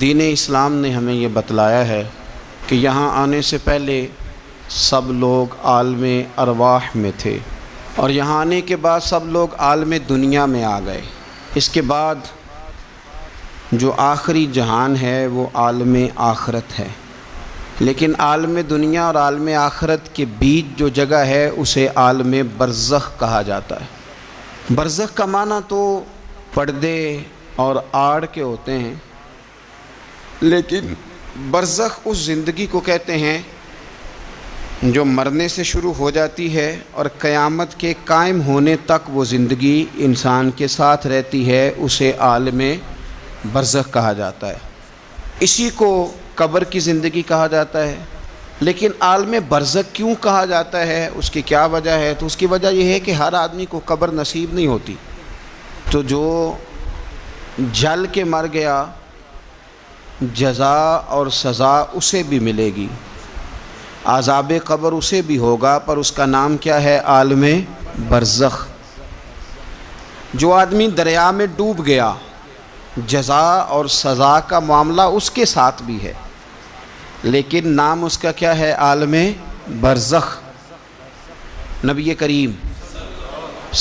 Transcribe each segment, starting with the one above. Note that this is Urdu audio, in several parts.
دین اسلام نے ہمیں یہ بتلایا ہے کہ یہاں آنے سے پہلے سب لوگ عالم ارواح میں تھے، اور یہاں آنے کے بعد سب لوگ عالم دنیا میں آ گئے۔ اس کے بعد جو آخری جہان ہے وہ عالم آخرت ہے، لیکن عالم دنیا اور عالم آخرت کے بیچ جو جگہ ہے اسے عالم برزخ کہا جاتا ہے۔ برزخ کا معنی تو پردے اور آڑ کے ہوتے ہیں، لیکن برزخ اس زندگی کو کہتے ہیں جو مرنے سے شروع ہو جاتی ہے اور قیامت کے قائم ہونے تک وہ زندگی انسان کے ساتھ رہتی ہے، اسے عالم برزخ کہا جاتا ہے۔ اسی کو قبر کی زندگی کہا جاتا ہے۔ لیکن عالم برزخ کیوں کہا جاتا ہے، اس کی کیا وجہ ہے؟ تو اس کی وجہ یہ ہے کہ ہر آدمی کو قبر نصیب نہیں ہوتی، تو جو جل کے مر گیا جزا اور سزا اسے بھی ملے گی، عذاب قبر اسے بھی ہوگا، پر اس کا نام کیا ہے؟ عالم برزخ۔ جو آدمی دریا میں ڈوب گیا جزا اور سزا کا معاملہ اس کے ساتھ بھی ہے، لیکن نام اس کا کیا ہے؟ عالم برزخ۔ نبی کریم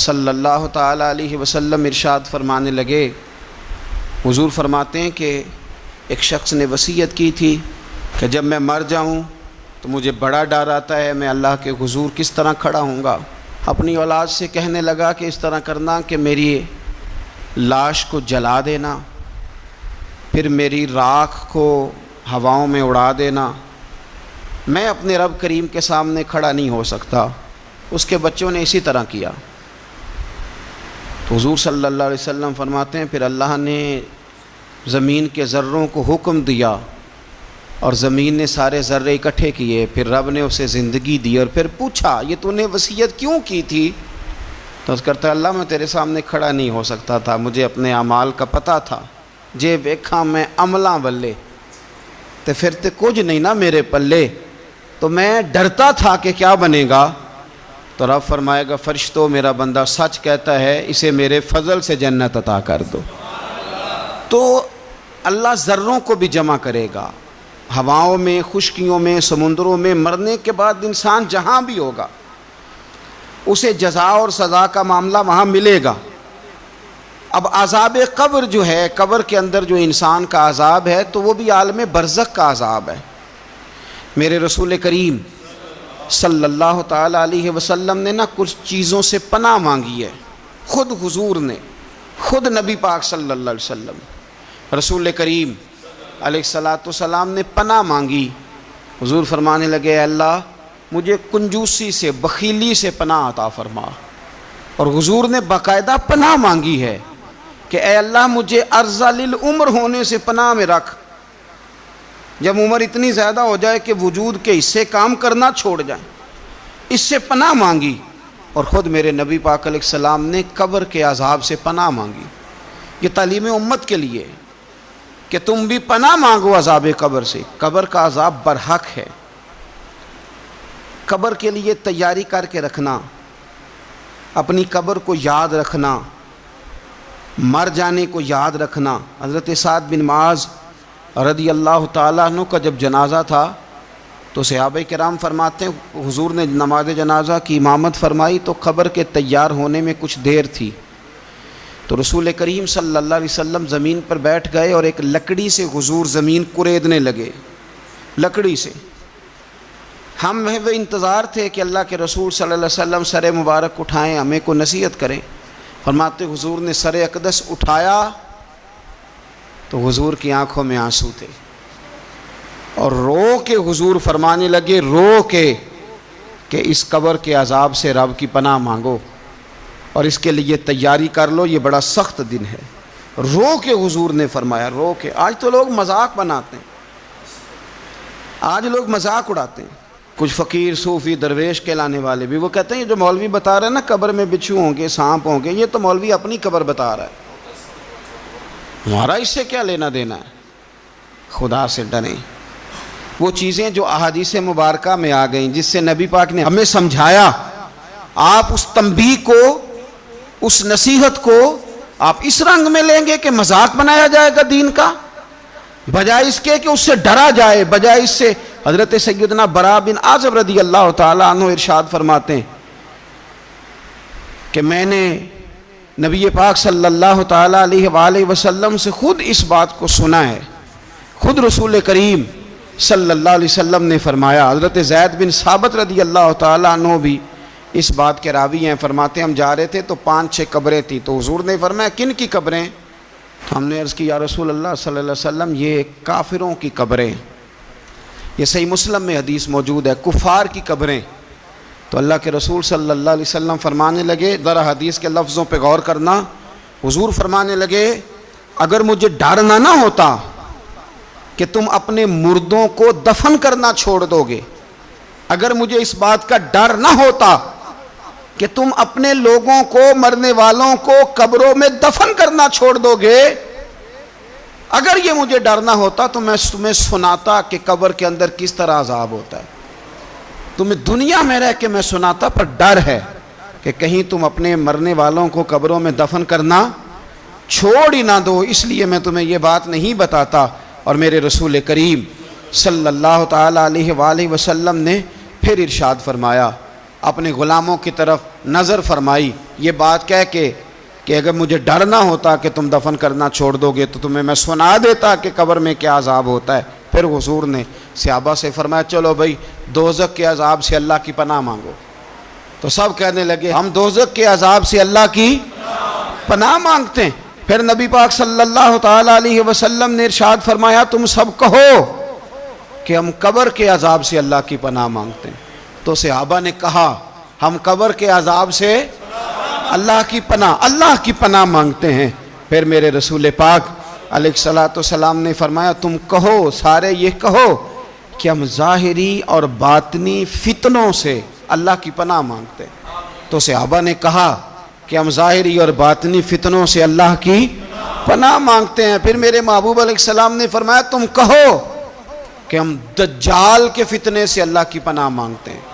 صلی اللہ تعالی علیہ وسلم ارشاد فرمانے لگے، حضور فرماتے ہیں کہ ایک شخص نے وصیت کی تھی کہ جب میں مر جاؤں تو مجھے بڑا ڈر آتا ہے، میں اللہ کے حضور کس طرح کھڑا ہوں گا۔ اپنی اولاد سے کہنے لگا کہ اس طرح کرنا کہ میری لاش کو جلا دینا، پھر میری راکھ کو ہواؤں میں اڑا دینا، میں اپنے رب کریم کے سامنے کھڑا نہیں ہو سکتا۔ اس کے بچوں نے اسی طرح کیا۔ تو حضور صلی اللہ علیہ وسلم فرماتے ہیں پھر اللہ نے زمین کے ذروں کو حکم دیا اور زمین نے سارے ذرے اکٹھے کیے، پھر رب نے اسے زندگی دی اور پھر پوچھا یہ تو نے وصیت کیوں کی تھی؟ تو اس کرتا اللہ میں تیرے سامنے کھڑا نہیں ہو سکتا تھا، مجھے اپنے اعمال کا پتہ تھا، جے ویکھاں میں عملاں والے تے پھر تے کچھ نہیں نا میرے پلے، تو میں ڈرتا تھا کہ کیا بنے گا۔ تو رب فرمائے گا فرشتوں میرا بندہ سچ کہتا ہے، اسے میرے فضل سے جنت عطا کر دو۔ تو اللہ ذروں کو بھی جمع کرے گا، ہواؤں میں، خشکیوں میں، سمندروں میں، مرنے کے بعد انسان جہاں بھی ہوگا اسے جزا اور سزا کا معاملہ وہاں ملے گا۔ اب عذاب قبر جو ہے، قبر کے اندر جو انسان کا عذاب ہے تو وہ بھی عالم برزخ کا عذاب ہے۔ میرے رسول کریم صلی اللہ تعالی علیہ وسلم نے نا کچھ چیزوں سے پناہ مانگی ہے، خود حضور نے، خود نبی پاک صلی اللہ علیہ وسلم رسول کریم علیہ السلام نے پناہ مانگی۔ حضور فرمانے لگے اے اللہ مجھے کنجوسی سے، بخیلی سے پناہ عطا فرما، اور حضور نے باقاعدہ پناہ مانگی ہے کہ اے اللہ مجھے ارذل العمر ہونے سے پناہ میں رکھ، جب عمر اتنی زیادہ ہو جائے کہ وجود کے حصے کام کرنا چھوڑ جائیں، اس سے پناہ مانگی۔ اور خود میرے نبی پاک علیہ السلام نے قبر کے عذاب سے پناہ مانگی۔ یہ تعلیم امت کے لیے کہ تم بھی پناہ مانگو عذاب قبر سے۔ قبر کا عذاب برحق ہے، قبر کے لیے تیاری کر کے رکھنا، اپنی قبر کو یاد رکھنا، مر جانے کو یاد رکھنا۔ حضرت سعد بن معاذ رضی اللہ تعالیٰ عنہ کا جب جنازہ تھا تو صحابہ کرام فرماتے ہیں حضور نے نماز جنازہ کی امامت فرمائی تو قبر کے تیار ہونے میں کچھ دیر تھی، تو رسول کریم صلی اللہ علیہ وسلم زمین پر بیٹھ گئے اور ایک لکڑی سے حضور زمین کریدنے لگے، لکڑی سے۔ ہم وہ انتظار تھے کہ اللہ کے رسول صلی اللہ علیہ وسلم سر مبارک اٹھائیں، ہمیں کو نصیحت کریں۔ فرماتے حضور نے سر اقدس اٹھایا تو حضور کی آنکھوں میں آنسو تھے، اور رو کے حضور فرمانے لگے، رو کے کہ اس قبر کے عذاب سے رب کی پناہ مانگو اور اس کے لیے تیاری کر لو، یہ بڑا سخت دن ہے۔ رو کے حضور نے فرمایا، رو کے۔ آج تو لوگ مذاق بناتے ہیں، آج لوگ مذاق اڑاتے ہیں، کچھ فقیر صوفی درویش کہلانے والے بھی، وہ کہتے ہیں یہ جو مولوی بتا رہا ہے نا قبر میں بچھو ہوں گے، سانپ ہوں گے، یہ تو مولوی اپنی قبر بتا رہا ہے، ہمارا اس سے کیا لینا دینا ہے۔ خدا سے ڈریں۔ وہ چیزیں جو احادیث مبارکہ میں آ گئیں جس سے نبی پاک نے ہمیں سمجھایا، آپ اس تنبیہ کو، اس نصیحت کو آپ اس رنگ میں لیں گے کہ مذاق بنایا جائے گا دین کا؟ بجائے اس کے کہ اس سے ڈرا جائے، بجائے اس سے حضرت سیدنا برا بن عازب رضی اللہ تعالیٰ عنہ ارشاد فرماتے ہیں کہ میں نے نبی پاک صلی اللہ تعالیٰ علیہ وآلہ وسلم سے خود اس بات کو سنا ہے، خود رسول کریم صلی اللہ علیہ وسلم نے فرمایا۔ حضرت زید بن ثابت رضی اللہ تعالیٰ عنہ بھی اس بات کے راوی ہیں، فرماتے ہیں ہم جا رہے تھے تو 5-6 قبریں تھیں، تو حضور نے فرمایا کن کی قبریں؟ ہم نے عرض کی یا رسول اللہ صلی اللہ علیہ وسلم یہ کافروں کی قبریں، یہ صحیح مسلم میں حدیث موجود ہے، کفار کی قبریں۔ تو اللہ کے رسول صلی اللہ علیہ وسلم فرمانے لگے، ذرا حدیث کے لفظوں پہ غور کرنا، حضور فرمانے لگے اگر مجھے ڈر نہ ہوتا کہ تم اپنے مردوں کو دفن کرنا چھوڑ دو گے، اگر مجھے اس بات کا ڈر نہ ہوتا کہ تم اپنے لوگوں کو، مرنے والوں کو قبروں میں دفن کرنا چھوڑ دو گے، اگر یہ مجھے ڈر نہ ہوتا تو میں تمہیں سناتا کہ قبر کے اندر کس طرح عذاب ہوتا ہے، تمہیں دنیا میں رہ کے میں سناتا، پر ڈر ہے کہ کہیں تم اپنے مرنے والوں کو قبروں میں دفن کرنا چھوڑ ہی نہ دو، اس لیے میں تمہیں یہ بات نہیں بتاتا۔ اور میرے رسول کریم صلی اللہ تعالیٰ علیہ وآلہ وسلم نے پھر ارشاد فرمایا، اپنے غلاموں کی طرف نظر فرمائی، یہ بات کہہ کے کہ اگر مجھے ڈر نہ ہوتا کہ تم دفن کرنا چھوڑ دو گے تو تمہیں میں سنا دیتا کہ قبر میں کیا عذاب ہوتا ہے۔ پھر حضور نے صحابہ سے فرمایا چلو بھائی دوزخ کے عذاب سے اللہ کی پناہ مانگو، تو سب کہنے لگے ہم دوزخ کے عذاب سے اللہ کی پناہ مانگتے ہیں۔ پھر نبی پاک صلی اللہ تعالیٰ علیہ وسلم نے ارشاد فرمایا تم سب کہو کہ ہم قبر کے عذاب سے اللہ کی پناہ مانگتے ہیں۔ تو صحابہ نے کہا ہم قبر کے عذاب سے اللہ کی پناہ مانگتے ہیں۔ پھر میرے رسول پاک علیہ الصلوۃ والسلام نے فرمایا تم کہو، سارے یہ کہو کہ ہم ظاہری اور باطنی فتنوں سے اللہ کی پناہ مانگتے ہیں۔ تو صحابہ نے کہا کہ ہم ظاہری اور باطنی فتنوں سے اللہ کی پناہ مانگتے ہیں۔ پھر میرے محبوب علیہ السلام نے فرمایا تم کہو کہ ہم دجال کے فتنے سے اللہ کی پناہ مانگتے ہیں۔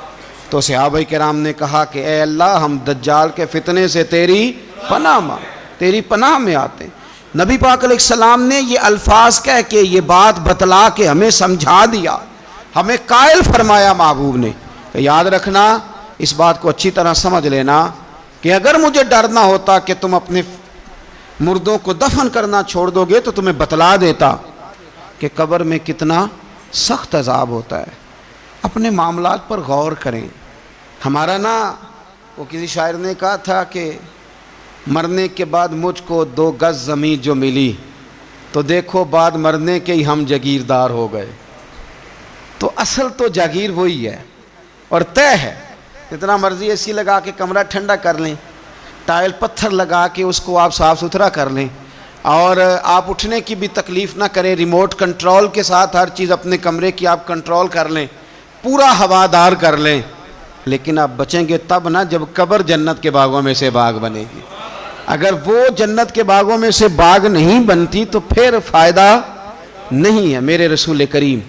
تو صحابہ کرام نے کہا کہ اے اللہ ہم دجال کے فتنے سے تیری پناہ تیری پناہ میں آتے ہیں۔ نبی پاک علیہ السلام نے یہ الفاظ کہہ کے یہ بات بتلا کے ہمیں سمجھا دیا، ہمیں قائل فرمایا محبوب نے کہ یاد رکھنا، اس بات کو اچھی طرح سمجھ لینا کہ اگر مجھے ڈر نہ ہوتا کہ تم اپنے مردوں کو دفن کرنا چھوڑ دو گے تو تمہیں بتلا دیتا کہ قبر میں کتنا سخت عذاب ہوتا ہے۔ اپنے معاملات پر غور کریں۔ ہمارا وہ کسی شاعر نے کہا تھا کہ مرنے کے بعد مجھ کو 2 گز زمین جو ملی تو دیکھو بعد مرنے کے ہی ہم جاگیردار ہو گئے۔ تو اصل تو جاگیر وہی ہے اور طے ہے، جتنا مرضی اے سی لگا کے کمرہ ٹھنڈا کر لیں، ٹائل پتھر لگا کے اس کو آپ صاف ستھرا کر لیں، اور آپ اٹھنے کی بھی تکلیف نہ کریں، ریموٹ کنٹرول کے ساتھ ہر چیز اپنے کمرے کی آپ کنٹرول کر لیں، پورا ہوادار کر لیں، لیکن آپ بچیں گے تب نہ جب قبر جنت کے باغوں میں سے باغ بنے گی۔ اگر وہ جنت کے باغوں میں سے باغ نہیں بنتی تو پھر فائدہ نہیں ہے۔ میرے رسول کریم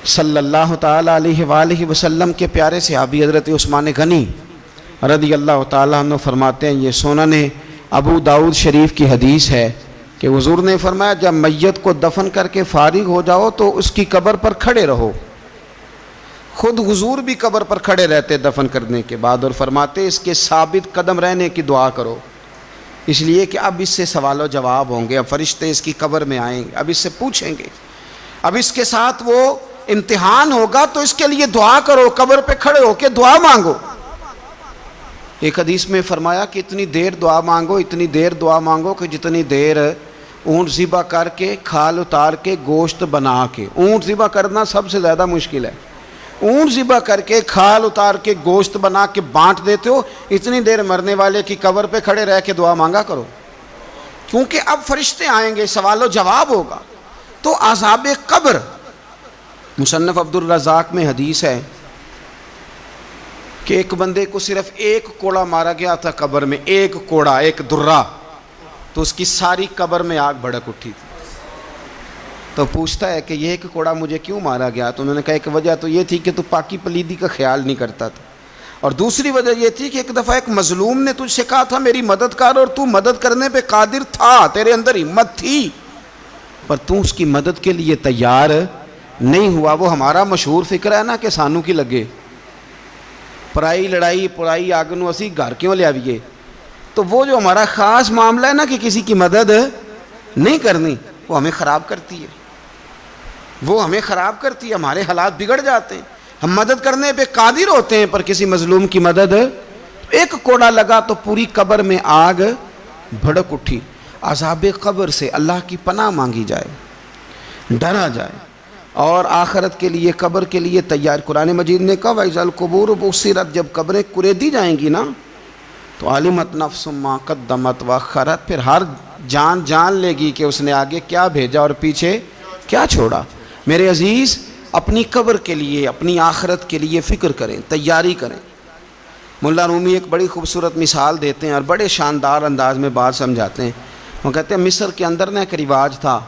صلی اللہ تعالیٰ علیہ وآلہ وسلم کے پیارے صحابی حضرت عثمان غنی رضی اللہ تعالیٰ عنہ فرماتے ہیں، یہ سنن ابو داؤد شریف کی حدیث ہے کہ حضور نے فرمایا جب میت کو دفن کر کے فارغ ہو جاؤ تو اس کی قبر پر کھڑے رہو۔ خود حضور بھی قبر پر کھڑے رہتے دفن کرنے کے بعد، اور فرماتے اس کے ثابت قدم رہنے کی دعا کرو، اس لیے کہ اب اس سے سوال و جواب ہوں گے، اب فرشتے اس کی قبر میں آئیں گے، اب اس سے پوچھیں گے، اب اس کے ساتھ وہ امتحان ہوگا، تو اس کے لیے دعا کرو، قبر پہ کھڑے ہو کے دعا مانگو۔ ایک حدیث میں فرمایا کہ اتنی دیر دعا مانگو کہ جتنی دیر اونٹ ذبح کر کے کھال اتار کے گوشت بنا کے، اونٹ ذبح کرنا سب سے زیادہ مشکل ہے، اونٹ ذبح کر کے کھال اتار کے گوشت بنا کے بانٹ دیتے ہو، اتنی دیر مرنے والے کی قبر پہ کھڑے رہ کے دعا مانگا کرو، کیونکہ اب فرشتے آئیں گے، سوال و جواب ہوگا۔ تو عذاب قبر، مصنف عبد الرزاق میں حدیث ہے کہ ایک بندے کو صرف 1 کوڑا مارا گیا تھا قبر میں، 1 کوڑا، 1 درہ، تو اس کی ساری قبر میں آگ بھڑک اٹھی تھی۔ تو پوچھتا ہے کہ یہ 1 کوڑا مجھے کیوں مارا گیا؟ تو انہوں نے کہا ایک وجہ تو یہ تھی کہ تو پاکی پلیدی کا خیال نہیں کرتا تھا، اور دوسری وجہ یہ تھی کہ ایک دفعہ ایک مظلوم نے تجھ سے کہا تھا میری مدد کر، اور تو مدد کرنے پہ قادر تھا، تیرے اندر ہمت تھی، پر تو اس کی مدد کے لیے تیار نہیں ہوا۔ وہ ہمارا مشہور فکر ہے نا کہ سانو کی لگے، پرائی لڑائی پرائی آگ نو اسی گھر کیوں لے آئیے۔ تو وہ جو ہمارا خاص معاملہ ہے نا کہ کسی کی مدد نہیں کرنی، وہ ہمیں خراب کرتی ہے، وہ ہمیں خراب کرتی ہے، ہمارے حالات بگڑ جاتے ہیں۔ ہم مدد کرنے پہ قادر ہوتے ہیں پر کسی مظلوم کی مدد، ایک کوڑا لگا تو پوری قبر میں آگ بھڑک اٹھی۔ عذاب قبر سے اللہ کی پناہ مانگی جائے، ڈرا جائے، اور آخرت کے لیے قبر کے لیے تیار۔ قرآن مجید نے کہا وَإِذَا الْقُبُورُ بُعْثِرَتْ، جب قبریں کریدی جائیں گی نا تو عَلِمَتْ نَفْسٌ مَّا قَدَّمَتْ وَأَخَّرَتْ، پھر ہر جان لے گی کہ اس نے آگے کیا بھیجا اور پیچھے کیا چھوڑا۔ میرے عزیز، اپنی قبر کے لیے، اپنی آخرت کے لیے فکر کریں، تیاری کریں۔ مولا رومی ایک بڑی خوبصورت مثال دیتے ہیں اور بڑے شاندار انداز میں بات سمجھاتے ہیں۔ وہ کہتے ہیں مصر کے اندر نا ایک رواج تھا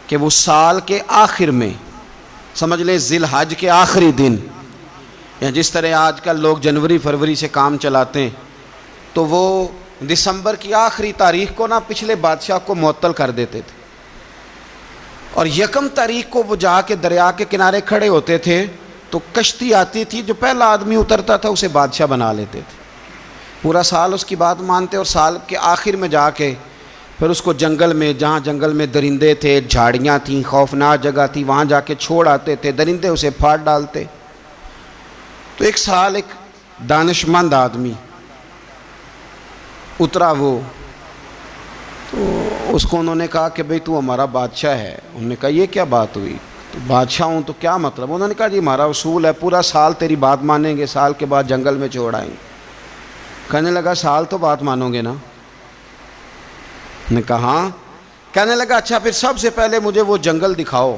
کہ وہ سال کے آخر میں، سمجھ لیں ذی الحج کے آخری دن، یا جس طرح آج کل لوگ جنوری فروری سے کام چلاتے ہیں، تو وہ دسمبر کی آخری تاریخ کو نا پچھلے بادشاہ کو معطل کر دیتے تھے، اور یکم تاریخ کو وہ جا کے دریا کے کنارے کھڑے ہوتے تھے تو کشتی آتی تھی، جو پہلا آدمی اترتا تھا اسے بادشاہ بنا لیتے تھے۔ پورا سال اس کی بات مانتے، اور سال کے آخر میں جا کے پھر اس کو جنگل میں، جہاں جنگل میں درندے تھے، جھاڑیاں تھیں، خوفناک جگہ تھی، وہاں جا کے چھوڑ آتے تھے، درندے اسے پھاڑ ڈالتے۔ تو ایک سال ایک دانشمند آدمی اترا، وہ تو اس کو انہوں نے کہا کہ بھئی تو ہمارا بادشاہ ہے۔ انہوں نے کہا یہ کیا بات ہوئی؟ تو بادشاہ ہوں تو کیا مطلب؟ انہوں نے کہا جی ہمارا اصول ہے، پورا سال تیری بات مانیں گے، سال کے بعد جنگل میں چھوڑ آئیں گے۔ کہنے لگا سال تو بات مانو گے نا؟ نے کہا ہاں۔ کہنے لگا اچھا پھر سب سے پہلے مجھے وہ جنگل دکھاؤ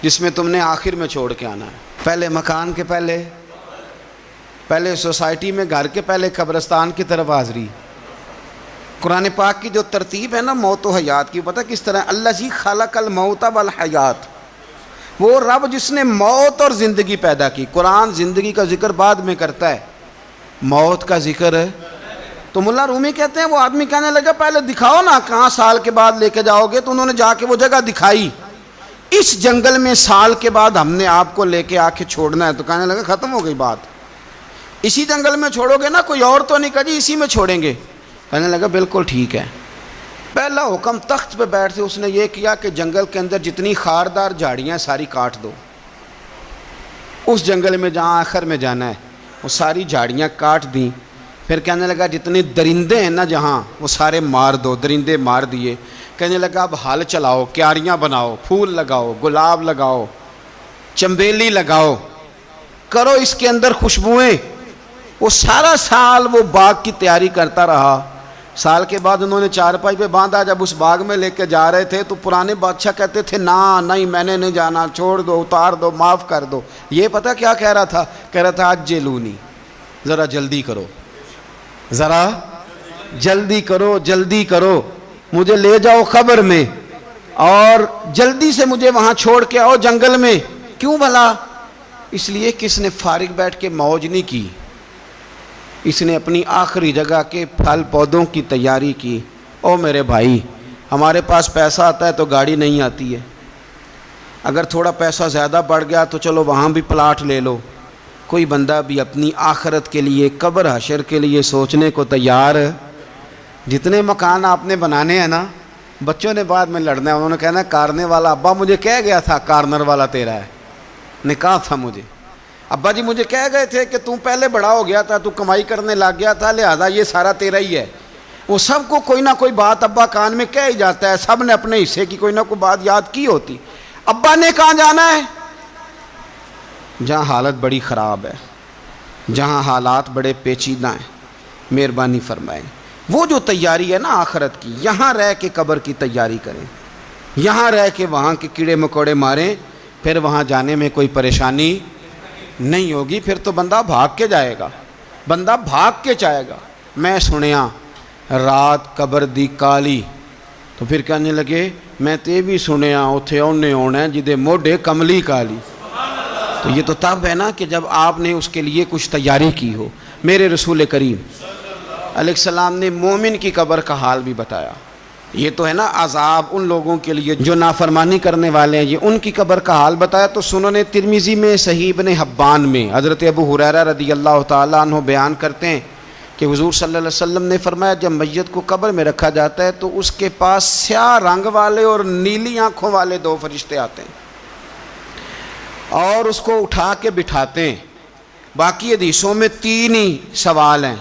جس میں تم نے آخر میں چھوڑ کے آنا ہے۔ پہلے مکان کے پہلے سوسائٹی میں گھر کے پہلے قبرستان کی طرف حاضری۔ قرآن پاک کی جو ترتیب ہے نا موت و حیات کی، پتہ کس طرح؟ الذی خلق الموت والحیات، وہ رب جس نے موت اور زندگی پیدا کی۔ قرآن زندگی کا ذکر بعد میں کرتا ہے، موت کا ذکر ہے۔ تو مولا رومی کہتے ہیں وہ آدمی کہنے لگا پہلے دکھاؤ نا کہاں سال کے بعد لے کے جاؤ گے۔ تو انہوں نے جا کے وہ جگہ دکھائی، اس جنگل میں سال کے بعد ہم نے آپ کو لے کے آ کے چھوڑنا ہے۔ تو کہنے لگا ختم ہو گئی بات، اسی جنگل میں چھوڑو گے نا، کوئی اور تو نہیں؟ کہا جی اسی میں چھوڑیں گے۔ کہنے لگا بالکل ٹھیک ہے۔ پہلا حکم تخت پہ بیٹھ سے اس نے یہ کیا کہ جنگل کے اندر جتنی خاردار جھاڑیاں ساری کاٹ دو۔ اس جنگل میں جہاں آخر میں جانا ہے وہ ساری جھاڑیاں کاٹ دیں۔ پھر کہنے لگا جتنے درندے ہیں نا جہاں، وہ سارے مار دو، درندے مار دیے۔ کہنے لگا اب ہل چلاؤ، کیاریاں بناؤ، پھول لگاؤ، گلاب لگاؤ، چنبیلی لگاؤ، کرو اس کے اندر خوشبوئیں۔ وہ سارا سال وہ باغ کی تیاری کرتا رہا۔ سال کے بعد انہوں نے چارپائی پہ باندھا، جب اس باغ میں لے کے جا رہے تھے تو پرانے بادشاہ کہتے تھے نا نہیں میں نے نہیں جانا، چھوڑ دو، اتار دو، معاف کر دو۔ یہ پتہ کیا کہہ رہا تھا؟ کہہ رہا تھا عجلونی، ذرا جلدی کرو، ذرا جلدی کرو، جلدی کرو، مجھے لے جاؤ قبر میں اور جلدی سے مجھے وہاں چھوڑ کے آؤ جنگل میں۔ کیوں بھلا؟ اس لیے کہ اس نے فارغ بیٹھ کے موج نہیں کی، اس نے اپنی آخری جگہ کے پھل پودوں کی تیاری کی۔ او میرے بھائی، ہمارے پاس پیسہ آتا ہے تو گاڑی نہیں آتی ہے، اگر تھوڑا پیسہ زیادہ بڑھ گیا تو چلو وہاں بھی پلاٹ لے لو۔ کوئی بندہ بھی اپنی آخرت کے لیے، قبر حشر کے لیے سوچنے کو تیار ہے؟ جتنے مکان آپ نے بنانے ہیں نا، بچوں نے بعد میں لڑنا ہے، انہوں نے کہنا کارنے والا ابا مجھے کہہ گیا تھا کارنر والا تیرا ہے، نے کہا تھا مجھے ابا جی، مجھے کہہ گئے تھے کہ تم پہلے بڑا ہو گیا تھا، تو کمائی کرنے لگ گیا تھا، لہذا یہ سارا تیرا ہی ہے۔ وہ سب کو کوئی نہ کوئی بات ابا کان میں کہہ ہی جاتا ہے، سب نے اپنے حصے کی کوئی نہ کوئی بات یاد کی ہوتی۔ ابا نے کہاں جانا ہے؟ جہاں حالت بڑی خراب ہے، جہاں حالات بڑے پیچیدہ ہیں، مہربانی فرمائیں۔ وہ جو تیاری ہے نا آخرت کی، یہاں رہ کے قبر کی تیاری کریں، یہاں رہ کے وہاں کے کیڑے مکوڑے ماریں، پھر وہاں جانے میں کوئی پریشانی نہیں ہوگی۔ پھر تو بندہ بھاگ کے جائے گا، بندہ بھاگ کے جائے گا۔ میں سنیا رات قبر دی کالی، تو پھر کہنے لگے میں تے بھی سنیا اتھے اونے ہونا ہے جدے موڈے کملی کالی۔ تو یہ تو تب ہے نا کہ جب آپ نے اس کے لیے کچھ تیاری کی ہو۔ میرے رسول کریم علیہ السلام نے مومن کی قبر کا حال بھی بتایا، یہ تو ہے نا عذاب ان لوگوں کے لیے جو نافرمانی کرنے والے ہیں، یہ ان کی قبر کا حال بتایا۔ تو سنن ترمذی میں، صحیح ابن حبان میں حضرت ابو ہریرہ رضی اللہ تعالیٰ عنہ بیان کرتے ہیں کہ حضور صلی اللہ علیہ وسلم نے فرمایا جب میت کو قبر میں رکھا جاتا ہے تو اس کے پاس سیاہ رنگ والے اور نیلی آنکھوں والے دو فرشتے آتے ہیں اور اس کو اٹھا کے بٹھاتے ہیں۔ باقی حدیثوں میں 3 ہی سوال ہیں،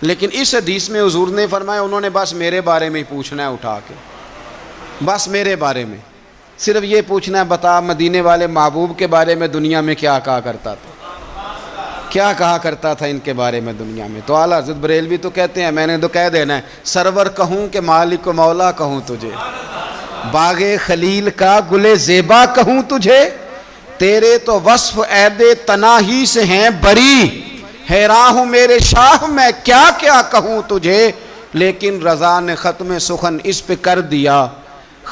لیکن اس حدیث میں حضور نے فرمایا انہوں نے بس میرے بارے میں ہی پوچھنا ہے، اٹھا کے بس میرے بارے میں صرف یہ پوچھنا ہے، بتا مدینے والے محبوب کے بارے میں دنیا میں کیا کہا کرتا تھا، کیا کہا کرتا تھا ان کے بارے میں دنیا میں۔ تو اعلیٰ حضرت بریلوی تو کہتے ہیں، میں نے تو کہہ دینا ہے، سرور کہوں کہ مالک و مولا کہوں تجھے، باغ خلیل کا گل زیبا کہوں تجھے، تیرے تو وصف عید تناہی سے ہیں بری، حیران ہوں میرے شاہ میں کیا کیا کہوں تجھے، لیکن رضا نے ختم سخن اس پہ کر دیا،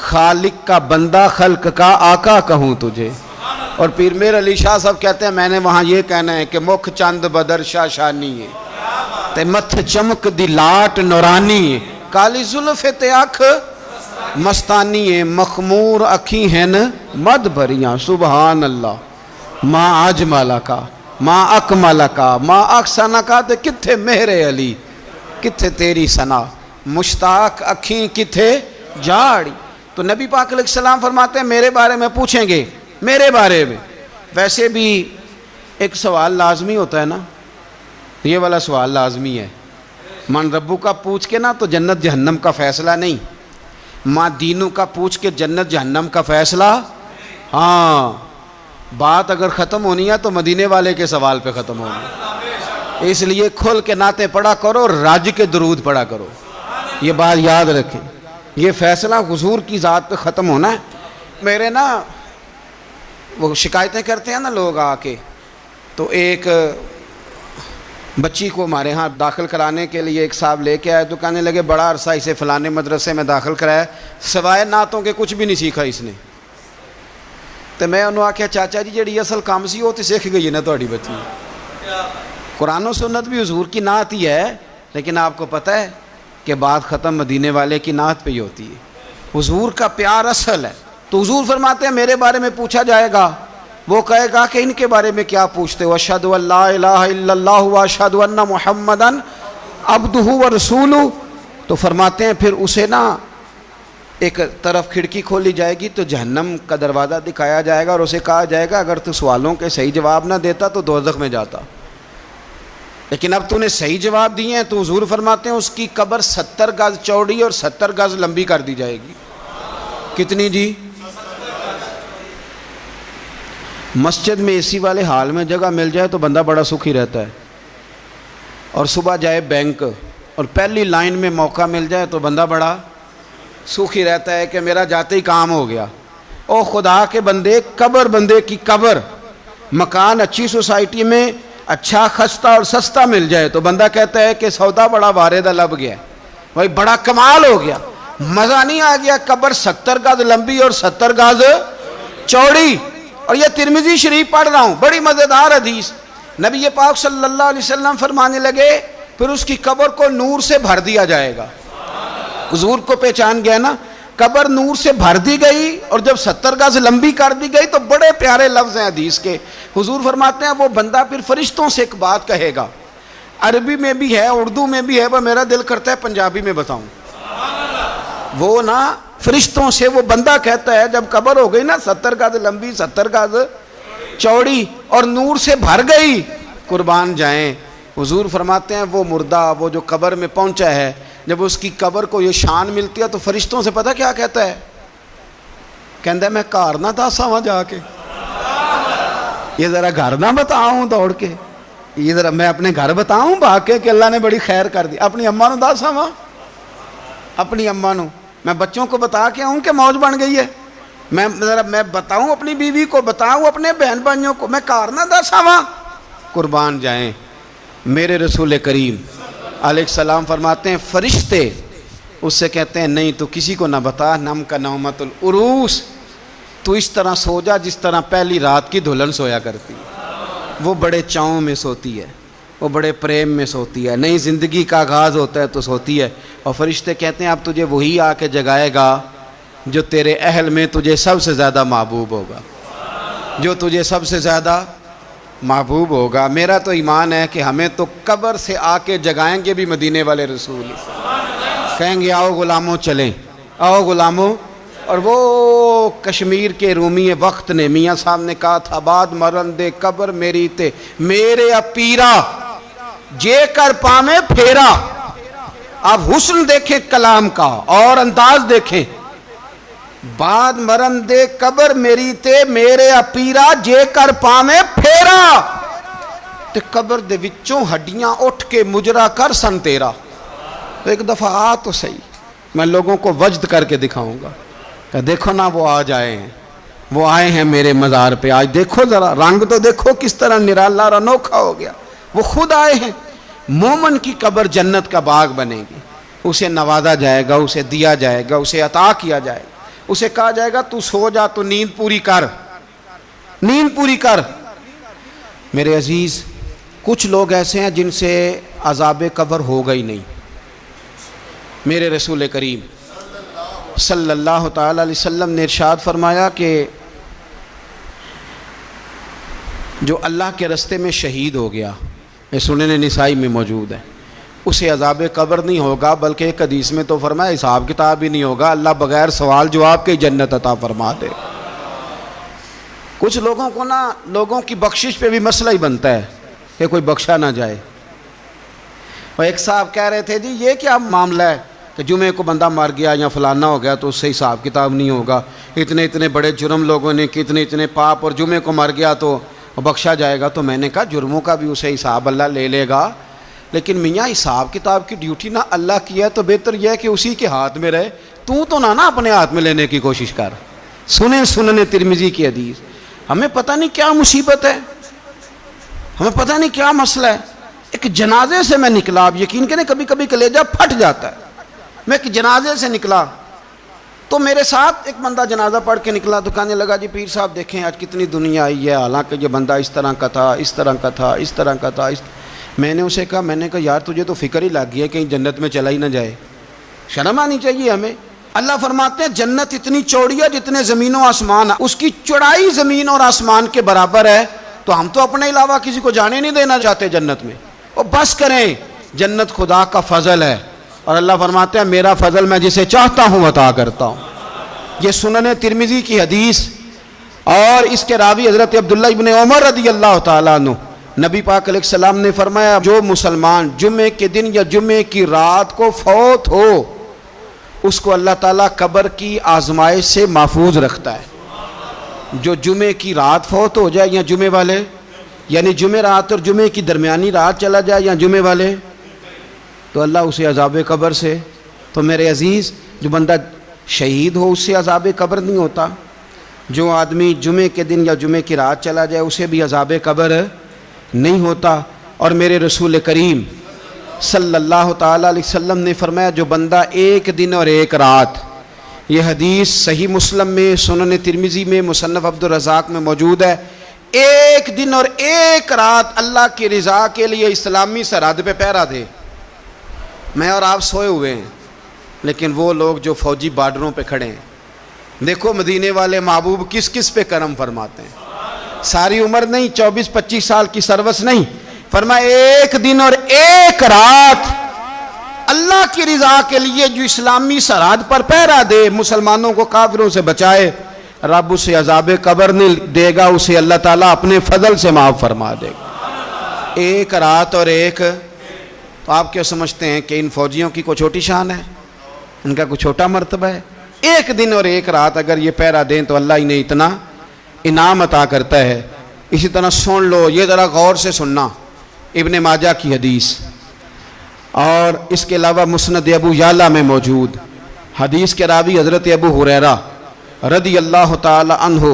خالق کا بندہ خلق کا آقا کہوں تجھے۔ اور پیر میر علی شاہ صاحب کہتے ہیں میں نے وہاں یہ کہنا ہے کہ مکھ چند بدر شاہ شانی ہے تے متھ چمک دی لاٹ نورانی ہے، کالی زلف تے اکھ مستانی ہے، مخمور اکھی ہیں مد بھریاں، سبحان اللہ، ما اجمل کا ما اکمل کا ما احسن کا، تے کتھے مہر علی کتھے تیری ثنا، مشتاق اکھیں کتھے جاڑی۔ تو نبی پاک علیہ السلام فرماتے ہیں میرے بارے میں پوچھیں گے، میرے بارے میں۔ ویسے بھی ایک سوال لازمی ہوتا ہے نا، یہ والا سوال لازمی ہے، من ربو کا پوچھ کے نا تو جنت جہنم کا فیصلہ نہیں، ماں دینوں کا پوچھ کے جنت جہنم کا فیصلہ۔ ہاں بات اگر ختم ہونی ہے تو مدینے والے کے سوال پہ ختم ہونی ہے، اس لیے کھل کے نعتیں پڑھا کرو، راج کے درود پڑھا کرو، یہ بات یاد رکھیں، یہ فیصلہ حضور کی ذات پہ ختم ہونا ہے۔ میرے نا وہ شکایتیں کرتے ہیں نا لوگ آ کے، تو ایک بچی کو ہمارے ہاں داخل کرانے کے لیے ایک صاحب لے کے آئے تو کہنے لگے بڑا عرصہ اسے فلانے مدرسے میں داخل کرایا، سوائے نعتوں کے کچھ بھی نہیں سیکھا اس نے۔ تو میں انہوں آکھیا چاچا جی جڑی اصل کام سی وہ تو سیکھ گئی ہے نا تہاڈی بچی، قرآن و سنت بھی حضور کی نعت ہی ہے، لیکن آپ کو پتہ ہے کہ بات ختم مدینے والے کی نعت پہ ہی ہوتی ہے، حضور کا پیار اصل ہے۔ تو حضور فرماتے ہیں میرے بارے میں پوچھا جائے گا، وہ کہے گا کہ ان کے بارے میں کیا پوچھتے ہو، اشہد ان لا الہ الا اللہ واشہد ان محمدن عبدہ ورسولہ۔ تو فرماتے ہیں پھر اسے نا ایک طرف کھڑکی کھولی جائے گی تو جہنم کا دروازہ دکھایا جائے گا اور اسے کہا جائے گا اگر تو سوالوں کے صحیح جواب نہ دیتا تو دوزخ میں جاتا، لیکن اب تو نے صحیح جواب دیے ہیں۔ تو حضور فرماتے ہیں اس کی قبر 70 گز چوڑی اور 70 گز لمبی کر دی جائے گی۔ کتنی جی؟ مسجد میں اے سی والے حال میں جگہ مل جائے تو بندہ بڑا سکھی رہتا ہے، اور صبح جائے بینک اور پہلی لائن میں موقع مل جائے تو بندہ بڑا سکھی رہتا ہے کہ میرا جاتے ہی کام ہو گیا۔ او خدا کے بندے، قبر بندے کی قبر، مکان اچھی سوسائٹی میں اچھا خستہ اور سستا مل جائے تو بندہ کہتا ہے کہ سودا بڑا واردہ لب گیا، بھائی بڑا کمال ہو گیا، مزہ نہیں آ گیا۔ قبر 70 گز لمبی اور 70 گز چوڑی، اور یہ ترمذی شریف پڑھ رہا ہوں، بڑی مزیدار حدیث۔ نبی پاک صلی اللہ علیہ وسلم فرمانے لگے پھر اس کی قبر کو نور سے بھر دیا جائے گا۔ حضور کو پہچان گیا نا، قبر نور سے بھر دی گئی اور جب 70 گز لمبی کر دی گئی تو بڑے پیارے لفظ ہیں حدیث کے۔ حضور فرماتے ہیں وہ بندہ پھر فرشتوں سے ایک بات کہے گا، عربی میں بھی ہے اردو میں بھی ہے، پر میرا دل کرتا ہے پنجابی میں بتاؤں۔ وہ نا فرشتوں سے وہ بندہ کہتا ہے جب قبر ہو گئی نا 70 گز لمبی 70 گز چوڑی اور نور سے بھر گئی، قربان جائیں، حضور فرماتے ہیں وہ مردہ وہ جو قبر میں پہنچا ہے، جب اس کی قبر کو یہ شان ملتی ہے تو فرشتوں سے پتہ کیا کہتا ہے؟ کہتا ہے میں گھر نہ دساں وہاں جا کے، یہ ذرا گھر نہ بتاؤں دوڑ کے، یہ ذرا میں اپنے گھر بتاؤں بھاگ کے کہ اللہ نے بڑی خیر کر دی، اپنی اماں نو دساں وہاں، اپنی اماں نو میں بچوں کو بتا کے آؤں کہ موج بن گئی ہے، میں بتاؤں اپنی بیوی کو، بتاؤں اپنے بہن بھائیوں کو، میں کار نہ دساں وہاں۔ قربان جائیں میرے رسول کریم علیہ السلام فرماتے ہیں فرشتے اس سے کہتے ہیں نہیں تو کسی کو نہ بتا، نم کا نومت العروس، تو اس طرح سو جا جس طرح پہلی رات کی دلہن سویا کرتی، وہ بڑے چاؤں میں سوتی ہے، وہ بڑے پریم میں سوتی ہے، نئی زندگی کا آغاز ہوتا ہے تو سوتی ہے، اور فرشتے کہتے ہیں اب تجھے وہی آ کے جگائے گا جو تیرے اہل میں تجھے سب سے زیادہ محبوب ہوگا، جو تجھے سب سے زیادہ محبوب ہوگا۔ میرا تو ایمان ہے کہ ہمیں تو قبر سے آ کے جگائیں گے بھی مدینے والے رسول، کہیں گے آؤ غلاموں چلیں، آؤ غلاموں۔ اور وہ کشمیر کے رومی وقت نے میاں صاحب نے کہا تھا بعد مرن دے قبر میری تے میرے اپیرا جے کر پامے پھیرا۔ آپ حسن دیکھیں کلام کا اور انداز دیکھیں، بعد مرن دے قبر میری تے میرے اپیرا جے کر پامے پھیرا، تے قبر دے وچوں ہڈیاں اٹھ کے مجرا کر سن تیرا۔ تو ایک دفعہ آ تو صحیح، میں لوگوں کو وجد کر کے دکھاؤں گا کہ دیکھو نا وہ آج آئے ہیں، وہ آئے ہیں میرے مزار پہ، آج دیکھو ذرا رنگ تو دیکھو کس طرح نرالا اور انوکھا ہو گیا، وہ خود آئے ہیں۔ مومن کی قبر جنت کا باغ بنے گی، اسے نوازا جائے گا، اسے دیا جائے گا، اسے عطا کیا جائے گا، اسے کہا جائے گا تو سو جا، تو نیند پوری کر، نیند پوری کر۔ میرے عزیز کچھ لوگ ایسے ہیں جن سے عذاب قبر ہوگا ہی نہیں۔ میرے رسول کریم صلی اللہ تعالی علیہ وسلم نے ارشاد فرمایا کہ جو اللہ کے رستے میں شہید ہو گیا، یہ سنن نسائی میں موجود ہے، اسے عذاب قبر نہیں ہوگا، بلکہ ایک حدیث میں تو فرمایا حساب کتاب ہی نہیں ہوگا، اللہ بغیر سوال جواب کے جنت عطا فرما دے۔ کچھ لوگوں کو نا لوگوں کی بخشش پہ بھی مسئلہ ہی بنتا ہے کہ کوئی بخشا نہ جائے۔ اور ایک صاحب کہہ رہے تھے جی یہ کیا معاملہ ہے کہ جمعے کو بندہ مر گیا یا فلانا ہو گیا تو اس سے حساب کتاب نہیں ہوگا، اتنے اتنے بڑے جرم لوگوں نے کتنے اتنے پاپ، اور جمعے کو مر گیا تو بخشا جائے گا۔ تو میں نے کہا جرموں کا بھی اسے حساب اللہ لے لے گا، لیکن میاں حساب کتاب کی ڈیوٹی نہ اللہ کی ہے تو بہتر یہ ہے کہ اسی کے ہاتھ میں رہے، تو نہ اپنے ہاتھ میں لینے کی کوشش کر۔ سنیں سنن ترمذی کی حدیث، ہمیں پتہ نہیں کیا مصیبت ہے، ہمیں پتہ نہیں کیا مسئلہ ہے۔ ایک جنازے سے میں نکلا، آپ یقین کریں کبھی کبھی کلیجہ پھٹ جاتا ہے۔ میں ایک جنازے سے نکلا تو میرے ساتھ ایک بندہ جنازہ پڑھ کے نکلا تو کہنے لگا جی پیر صاحب دیکھیں آج کتنی دنیا آئی ہے، حالانکہ یہ بندہ اس طرح کا تھا، اس طرح کا تھا، اس طرح کا تھا۔ میں نے اسے کہا یار تجھے تو فکر ہی لگ گئی ہے کہیں جنت میں چلا ہی نہ جائے، شرم آنی چاہیے ہمیں۔ اللہ فرماتے ہیں جنت اتنی چوڑی ہے جتنے زمین و آسمان، اس کی چوڑائی زمین اور آسمان کے برابر ہے، تو ہم تو اپنے علاوہ کسی کو جانے نہیں دینا چاہتے جنت میں۔ اور بس کریں، جنت خدا کا فضل ہے، اور اللہ فرماتے ہیں میرا فضل میں جسے چاہتا ہوں عطا کرتا ہوں۔ یہ سنن ترمذی کی حدیث، اور اس کے راوی حضرت عبداللہ ابن عمر رضی اللہ تعالیٰ عنہ، نبی پاک علیہ السلام نے فرمایا جو مسلمان جمعے کے دن یا جمعے کی رات کو فوت ہو اس کو اللہ تعالیٰ قبر کی آزمائش سے محفوظ رکھتا ہے۔ جو جمعے کی رات فوت ہو جائے یا جمعے والے، یعنی جمعے رات اور جمعے کی درمیانی رات چلا جائے یا جمعے والے، تو اللہ اسے عذاب قبر سے، تو میرے عزیز جو بندہ شہید ہو اس سے عذاب قبر نہیں ہوتا، جو آدمی جمعے کے دن یا جمعے کی رات چلا جائے اسے بھی عذاب قبر نہیں ہوتا۔ اور میرے رسول کریم صلی اللہ تعالیٰ علیہ وسلم نے فرمایا جو بندہ ایک دن اور ایک رات، یہ حدیث صحیح مسلم میں، سنن ترمذی میں، مصنف عبدالرزاق میں موجود ہے، ایک دن اور ایک رات اللہ کی رضا کے لیے اسلامی سرحد پہ پہرا دے۔ میں اور آپ سوئے ہوئے ہیں، لیکن وہ لوگ جو فوجی بارڈروں پہ کھڑے ہیں، دیکھو مدینے والے محبوب کس کس پہ کرم فرماتے ہیں۔ ساری عمر نہیں، 24-25 سال کی سروس نہیں، فرمایا ایک دن اور ایک رات اللہ کی رضا کے لیے جو اسلامی سرحد پر پہرا دے، مسلمانوں کو کافروں سے بچائے، رب اسے عذاب قبر نہیں دے گا، اسے اللہ تعالیٰ اپنے فضل سے معاف فرما دے گا۔ ایک رات اور ایک، تو آپ کیا سمجھتے ہیں کہ ان فوجیوں کی کوئی چھوٹی شان ہے، ان کا کوئی چھوٹا مرتبہ ہے؟ ایک دن اور ایک رات اگر یہ پہرا دیں تو اللہ انہیں اتنا انعام عطا کرتا ہے۔ اسی طرح سن لو، یہ ذرا غور سے سننا، ابن ماجہ کی حدیث، اور اس کے علاوہ مسند ابو یعلا میں موجود حدیث کے راوی حضرت ابو ہریرہ رضی اللہ تعالی عنہ،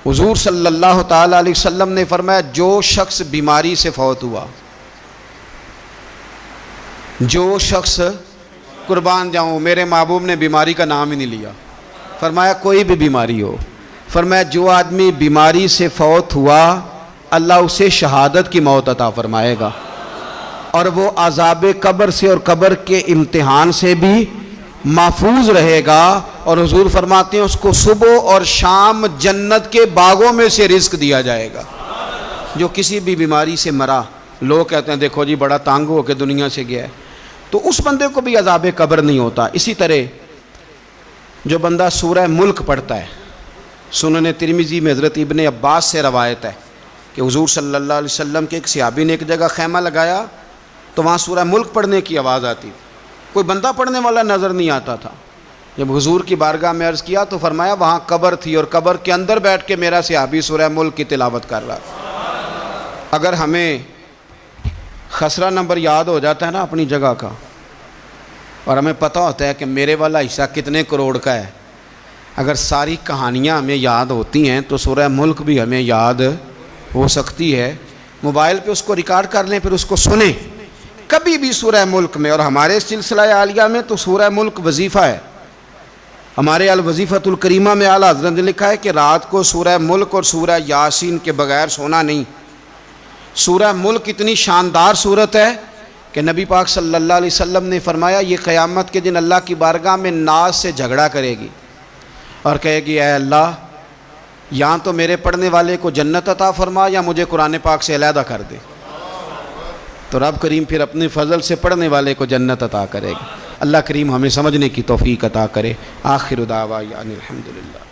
حضور صلی اللہ تعالی علیہ وسلم نے فرمایا جو شخص بیماری سے فوت ہوا، جو شخص، قربان جاؤں میرے محبوب نے بیماری کا نام ہی نہیں لیا، فرمایا کوئی بھی بیماری ہو، فرمایا جو آدمی بیماری سے فوت ہوا اللہ اسے شہادت کی موت عطا فرمائے گا۔ اور وہ عذاب قبر سے اور قبر کے امتحان سے بھی محفوظ رہے گا. اور حضور فرماتے ہیں اس کو صبح اور شام جنت کے باغوں میں سے رزق دیا جائے گا. جو کسی بھی بیماری سے مرا، لوگ کہتے ہیں دیکھو جی بڑا تانگ ہو کے دنیا سے گیا ہے، تو اس بندے کو بھی عذاب قبر نہیں ہوتا. اسی طرح جو بندہ سورہ ملک پڑھتا ہے، سنن ترمذی میں حضرت ابن عباس سے روایت ہے کہ حضور صلی اللہ علیہ وسلم کے ایک صحابی نے ایک جگہ خیمہ لگایا تو وہاں سورہ ملک پڑھنے کی آواز آتی تھی. کوئی بندہ پڑھنے والا نظر نہیں آتا تھا. جب حضور کی بارگاہ میں عرض کیا تو فرمایا وہاں قبر تھی اور قبر کے اندر بیٹھ کے میرا صحابی سورہ ملک کی تلاوت کر رہا تھا. اگر ہمیں خسرہ نمبر یاد ہو جاتا ہے نا اپنی جگہ کا، اور ہمیں پتہ ہوتا ہے کہ میرے والا حصہ کتنے کروڑ کا ہے، اگر ساری کہانیاں ہمیں یاد ہوتی ہیں تو سورہ ملک بھی ہمیں یاد ہو سکتی ہے. موبائل پہ اس کو ریکارڈ کر لیں، پھر اس کو سنیں کبھی بھی سورہ ملک میں. اور ہمارے سلسلہ عالیہ میں تو سورہ ملک وظیفہ ہے. ہمارے الوظیفۃ الکریمہ میں اعلیٰ حضرت نے لکھا ہے کہ رات کو سورہ ملک اور سورہ یاسین کے بغیر سونا نہیں. سورہ ملک اتنی شاندار صورت ہے کہ نبی پاک صلی اللہ علیہ وسلم نے فرمایا یہ قیامت کے دن اللہ کی بارگاہ میں ناز سے جھگڑا کرے گی اور کہے گی اے اللہ یہاں تو میرے پڑھنے والے کو جنت عطا فرما یا مجھے قرآن پاک سے علیحدہ کر دے. تو رب کریم پھر اپنے فضل سے پڑھنے والے کو جنت عطا کرے گا. اللہ کریم ہمیں سمجھنے کی توفیق عطا کرے. آخر دعوانا الحمدللہ.